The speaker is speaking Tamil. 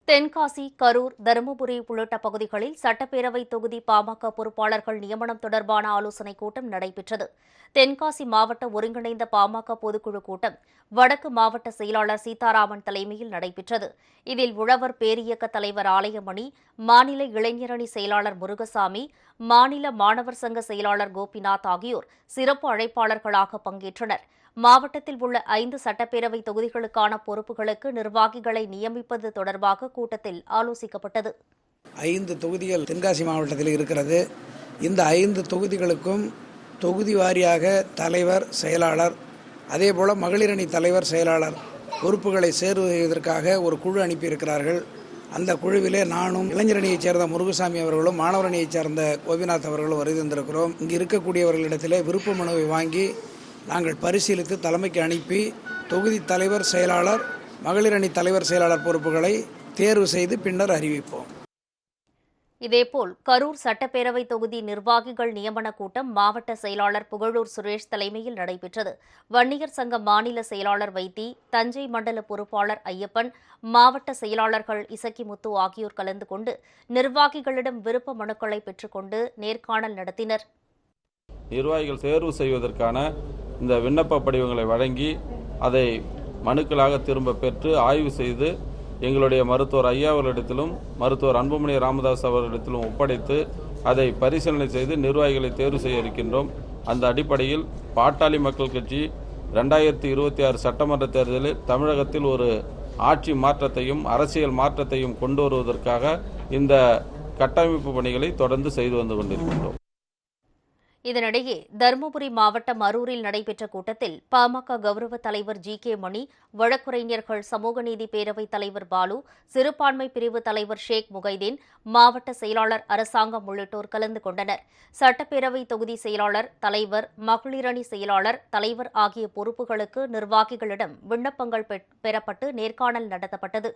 தென்காசி, கரூர், தருமபுரி உள்ளிட்ட பகுதிகளில் சட்டப்பேரவை தொகுதி பாமக பொறுப்பாளர்கள் நியமனம் தொடர்பான ஆலோசனைக் கூட்டம் நடைபெற்றது. தென்காசி மாவட்ட ஒருங்கிணைந்த பாமக பொதுக்குழு கூட்டம் வடக்கு மாவட்ட செயலாளர் சீதாராமன் தலைமையில் நடைபெற்றது. இதில் உழவர் பேரியக்க தலைவர் ஆலயமணி, மாநில இளைஞரணி செயலாளர் முருகசாமி, மாநில மாணவர் சங்க செயலாளர் கோபிநாத் ஆகியோர் சிறப்பு அழைப்பாளர்களாக பங்கேற்றனர். மாவட்டத்தில் உள்ள 5 சட்டப்பேரவை தொகுதிகளுக்கான பொறுப்புகளுக்கு நிர்வாகிகளை நியமிப்பது தொடர்பாக கூட்டத்தில் ஆலோசிக்கப்பட்டது. 5 தொகுதிகள் தென்காசி மாவட்டத்தில் இருக்கிறது. இந்த 5 தொகுதிகளுக்கும் தொகுதி வாரியாக தலைவர், செயலாளர், அதேபோல மகளிரணி தலைவர், செயலாளர் பொறுப்புகளை சேர்வு செய்வதற்காக ஒரு குழு அனுப்பியிருக்கிறார்கள். அந்த குழுவிலே நானும் இளைஞரணியைச் சேர்ந்த முருகசாமி அவர்களும் மாணவரணியைச் சேர்ந்த கோபிநாத் அவர்களும் வருகை தந்திருக்கிறோம். இங்கு இருக்கக்கூடியவர்களிடத்திலே விருப்ப மனுவை வாங்கி நாங்கள் பரிசீலித்து தலைமைக்கு அனுப்பி தொகுதி தலைவர், செயலாளர், மகளிரணி தலைவர், செயலாளர் பொறுப்புகளை தேர்வு செய்து பின்னர் அறிவிப்போம். இதேபோல் கரூர் சட்டப்பேரவை தொகுதி நிர்வாகிகள் நியமன கூட்டம் மாவட்ட செயலாளர் புகழூர் சுரேஷ் தலைமையில் நடைபெற்றது. வன்னியர் சங்க மாநில செயலாளர் வைத்தி, தஞ்சை மண்டல பொறுப்பாளர் ஐயப்பன், மாவட்ட செயலாளர்கள் இசக்கிமுத்து ஆகியோர் கலந்து கொண்டு நிர்வாகிகளிடம் விருப்ப மனுக்களை பெற்றுக்கொண்டு நேர்காணல் நடத்தினர். நிர்வாகிகள் தேர்வு செய்வதற்கான இந்த விண்ணப்ப படிவங்களை வழங்கி அதை மனுக்களாக திரும்ப பெற்று ஆய்வு செய்து எங்களுடைய மருத்துவர் ஐயா அவர்களிடத்திலும் மருத்துவர் அன்புமணி ராமதாஸ் அவர்களிடத்திலும் ஒப்படைத்து அதை பரிசீலனை செய்து நிர்வாகிகளை தேர்வு செய்ய இருக்கின்றோம். அந்த அடிப்படையில் பாட்டாளி மக்கள் கட்சி 2026 சட்டமன்ற தேர்தலில் தமிழகத்தில் ஒரு ஆட்சி மாற்றத்தையும் அரசியல் மாற்றத்தையும் கொண்டு வருவதற்காக இந்த கட்டமைப்பு பணிகளை தொடர்ந்து செய்து வந்து கொண்டிருக்கின்றோம். இதனிடையே தருமபுரி மாவட்டம் அரூரில் நடைபெற்ற கூட்டத்தில் பாமக கௌரவ தலைவர் ஜி.கே. மணி, வழக்குரைஞர்கள் சமூக நீதி பேரவைத் தலைவர் பாலு, சிறுபான்மை பிரிவு தலைவர் ஷேக் முகைதீன், மாவட்ட செயலாளர் அரசாங்கம் உள்ளிட்டோர் கலந்து கொண்டனர். சட்டப்பேரவை தொகுதி செயலாளர், தலைவர், மகளிரணி செயலாளர், தலைவர் ஆகிய பொறுப்புகளுக்கு நிர்வாகிகளிடம் விண்ணப்பங்கள் பெறப்பட்டு நேர்காணல் நடத்தப்பட்டது.